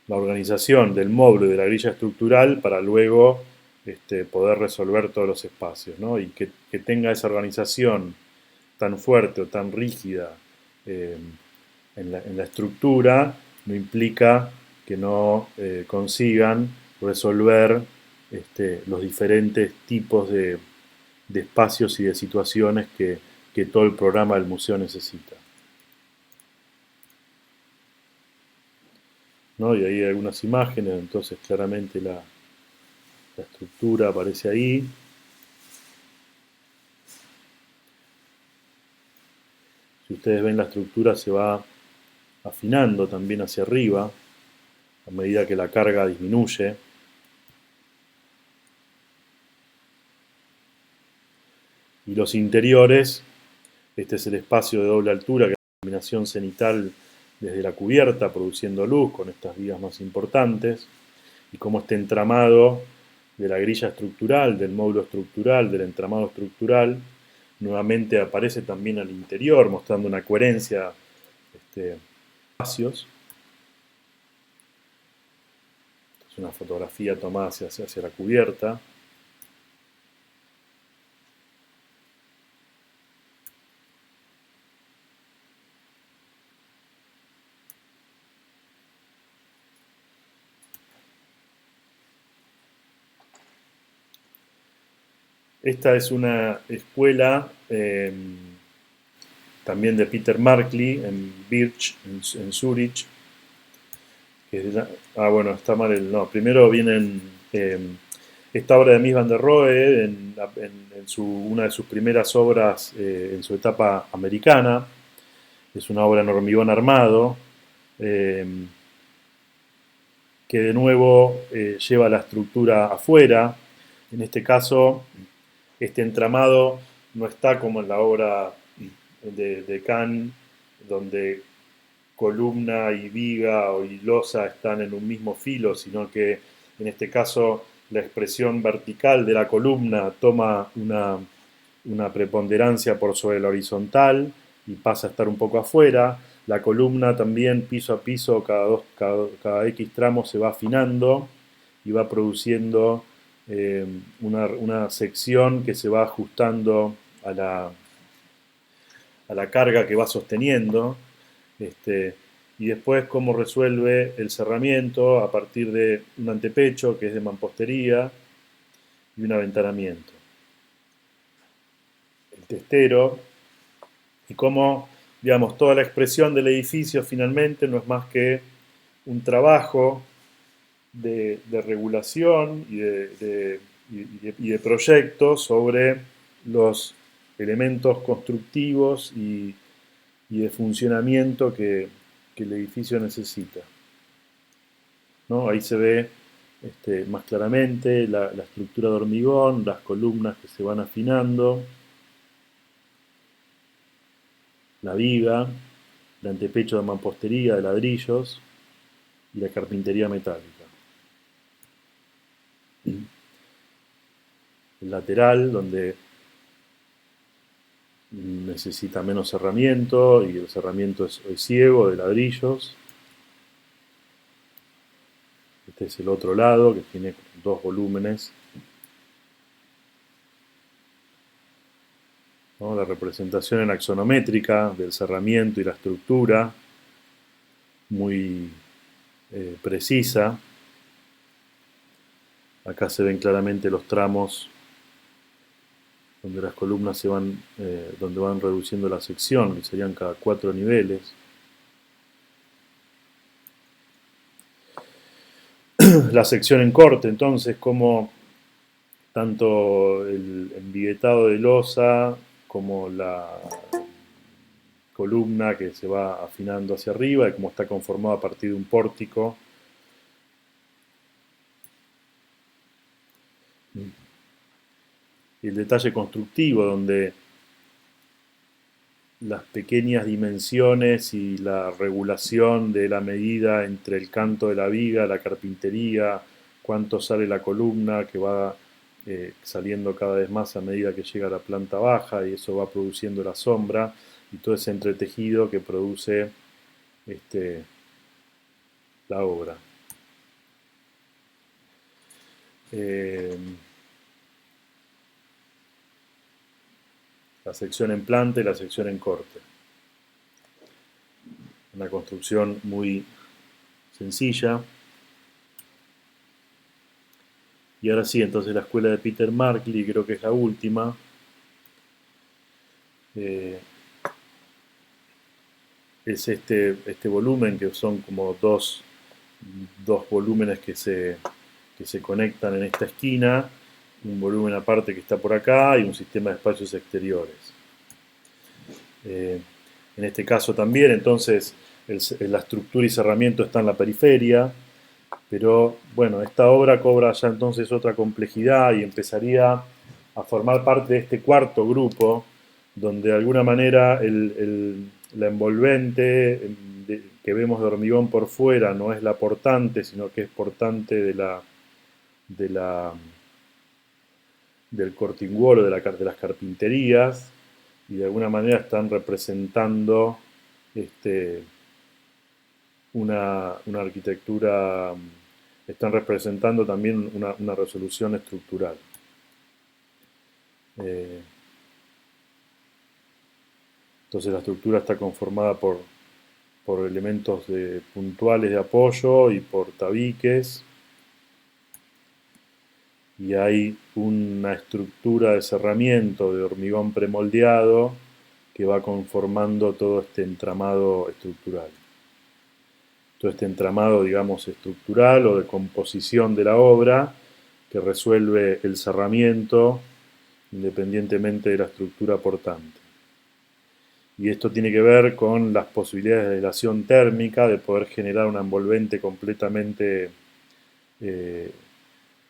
la organización del módulo y de la grilla estructural para luego poder resolver todos los espacios, ¿no? Y que tenga esa organización tan fuerte o tan rígida en la estructura no implica que no consigan resolver los diferentes tipos de espacios y de situaciones que todo el programa del museo necesita. ¿No? Y ahí hay algunas imágenes, entonces claramente la estructura aparece ahí. Si ustedes ven, la estructura se va afinando también hacia arriba a medida que la carga disminuye. Y los interiores, este es el espacio de doble altura que es la iluminación cenital desde la cubierta produciendo luz con estas vigas más importantes, y como este entramado de la grilla estructural, del módulo estructural, del entramado estructural, nuevamente aparece también al interior, mostrando una coherencia de espacios. Es una fotografía tomada hacia la cubierta. Esta es una escuela también de Peter Markley en Birch, en Zurich. Bueno, está mal el... No, primero vienen esta obra de Mies van der Rohe en una de sus primeras obras en su etapa americana. Es una obra en hormigón armado que de nuevo lleva la estructura afuera. En este caso, este entramado no está como en la obra de Kahn, donde columna y viga y losa están en un mismo filo, sino que en este caso la expresión vertical de la columna toma una preponderancia por sobre la horizontal y pasa a estar un poco afuera. La columna también piso a piso, cada X tramos se va afinando y va produciendo una sección que se va ajustando a la carga que va sosteniendo. Y después cómo resuelve el cerramiento a partir de un antepecho que es de mampostería y un aventanamiento. El testero y cómo, digamos, toda la expresión del edificio finalmente no es más que un trabajo de regulación y de proyecto sobre los elementos constructivos y de funcionamiento que el edificio necesita, ¿no? Ahí se ve más claramente la estructura de hormigón, las columnas que se van afinando, la viga, el antepecho de mampostería de ladrillos y la carpintería metálica. El lateral, donde necesita menos cerramiento y el cerramiento es ciego de ladrillos. Este es el otro lado que tiene dos volúmenes, ¿no? La representación en axonométrica del cerramiento y la estructura, muy precisa. Acá se ven claramente los tramos donde las columnas donde van reduciendo la sección, que serían cada 4 niveles. La sección en corte, entonces, como tanto el embiguetado de losa como la columna que se va afinando hacia arriba y como está conformado a partir de un pórtico. Y el detalle constructivo, donde las pequeñas dimensiones y la regulación de la medida entre el canto de la viga, la carpintería, cuánto sale la columna, que va saliendo cada vez más a medida que llega a la planta baja, y eso va produciendo la sombra y todo ese entretejido que produce la obra. La sección en planta y la sección en corte. Una construcción muy sencilla. Y ahora sí, entonces la escuela de Peter Markley, creo que es la última. Es este volumen, que son como dos volúmenes que se conectan en esta esquina, un volumen aparte que está por acá y un sistema de espacios exteriores. En este caso también, entonces, la estructura y cerramiento está en la periferia, pero bueno, esta obra cobra ya entonces otra complejidad y empezaría a formar parte de este cuarto grupo, donde de alguna manera la envolvente que vemos de hormigón por fuera no es la portante, sino que es portante del cortinguolo, de las carpinterías, y de alguna manera están representando una arquitectura, están representando también una resolución estructural. Entonces la estructura está conformada por elementos puntuales de apoyo y por tabiques, y hay una estructura de cerramiento de hormigón premoldeado que va conformando todo este entramado estructural. Todo este entramado, digamos, estructural o de composición de la obra que resuelve el cerramiento independientemente de la estructura portante. Y esto tiene que ver con las posibilidades de aislación térmica, de poder generar una envolvente completamente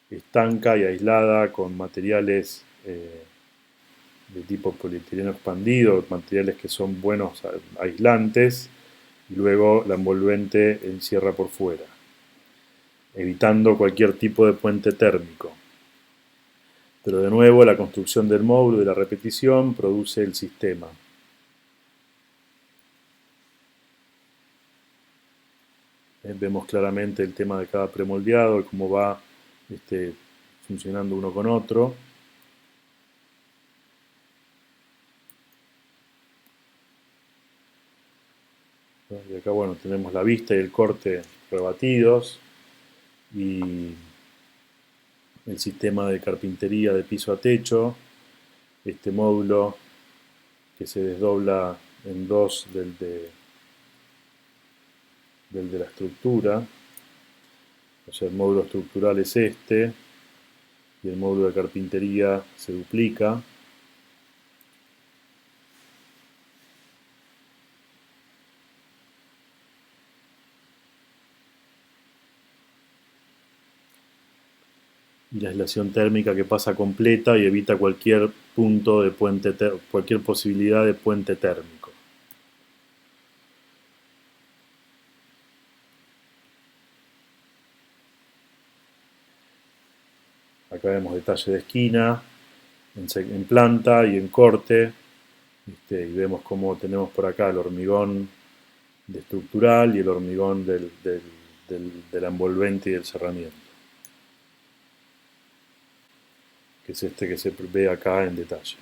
estanca y aislada con materiales de tipo polietileno expandido, materiales que son buenos aislantes y luego la envolvente encierra por fuera, evitando cualquier tipo de puente térmico. Pero de nuevo la construcción del módulo y la repetición produce el sistema. Vemos claramente el tema de cada premoldeado y cómo va funcionando uno con otro. Y acá, bueno, tenemos la vista y el corte rebatidos y el sistema de carpintería de piso a techo, este módulo que se desdobla en dos del de la estructura. O sea, el módulo estructural es este y el módulo de carpintería se duplica. Y la aislación térmica que pasa completa y evita cualquier punto de puente, cualquier posibilidad de puente térmico. Acá vemos detalle de esquina, en planta y en corte, y vemos cómo tenemos por acá el hormigón de estructural y el hormigón de la envolvente y del cerramiento, que es este que se ve acá en detalle.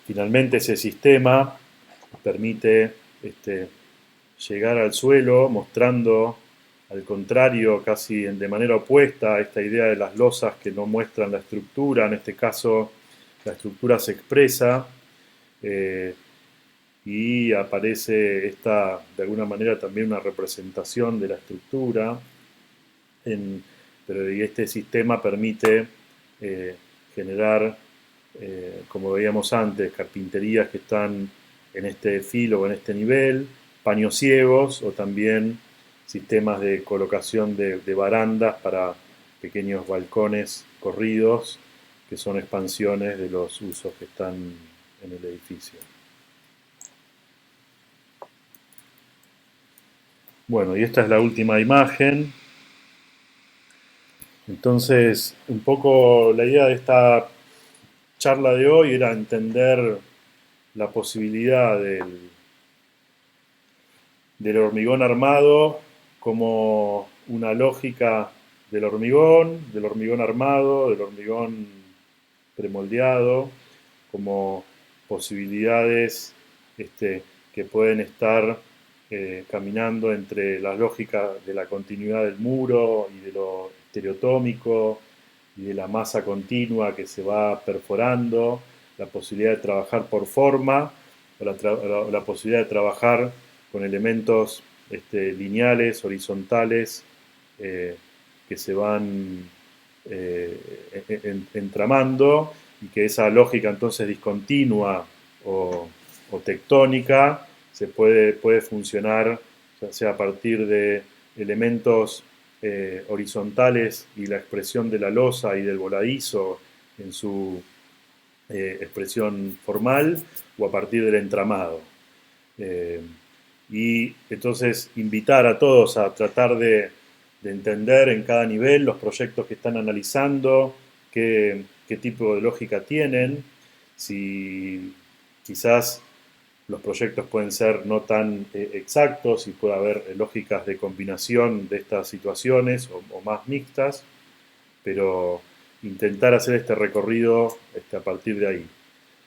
Finalmente ese sistema permite llegar al suelo mostrando, al contrario, casi de manera opuesta a esta idea de las losas que no muestran la estructura. En este caso la estructura se expresa y aparece esta, de alguna manera, también una representación de la estructura, pero este sistema permite generar, como veíamos antes, carpinterías que están en este filo o en este nivel, paños ciegos o también sistemas de colocación de barandas para pequeños balcones corridos que son expansiones de los usos que están en el edificio. Bueno, y esta es la última imagen. Entonces, un poco la idea de esta charla de hoy era entender la posibilidad del hormigón armado como una lógica del hormigón armado, del hormigón premoldeado, como posibilidades que pueden estar caminando entre la lógica de la continuidad del muro y de lo estereotómico y de la masa continua que se va perforando, la posibilidad de trabajar por forma, o la posibilidad de trabajar con elementos lineales, horizontales, que se van entramando y que esa lógica entonces discontinua o tectónica se puede funcionar, ya sea a partir de elementos horizontales y la expresión de la losa y del voladizo en su expresión formal, o a partir del entramado. Y entonces invitar a todos a tratar de entender en cada nivel los proyectos que están analizando, qué tipo de lógica tienen, si quizás los proyectos pueden ser no tan exactos y puede haber lógicas de combinación de estas situaciones o más mixtas, pero intentar hacer este recorrido a partir de ahí.